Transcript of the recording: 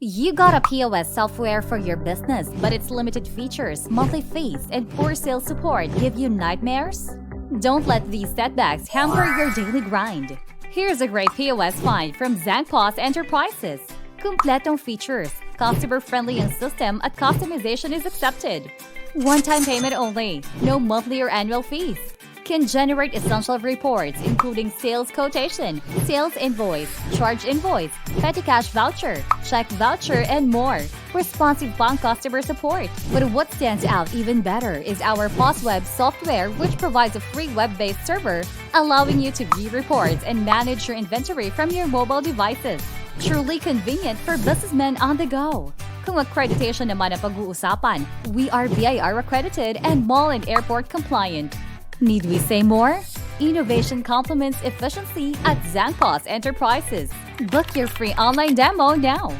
You got a POS software for your business, but its limited features, monthly fees, and poor sales support give you nightmares? Don't let these setbacks hamper your daily grind. Here's a great POS find from Zank Pos Enterprises. Kumpletong features, customer-friendly and system at customization is accepted. One-time payment only, no monthly or annual fees. Can generate essential reports including sales quotation, sales invoice, charge invoice, petty cash voucher, check voucher, and more. Responsive bank customer support. But what stands out even better is our posweb software, which provides a free web-based server allowing you to view reports and manage your inventory from your mobile devices. Truly convenient for businessmen on the go. Kung accreditation naman ang pag-uusapan, we are BIR accredited and mall and airport compliant. Need we say more? Innovation complements efficiency at Zank Pos Enterprises. Book your free online demo now.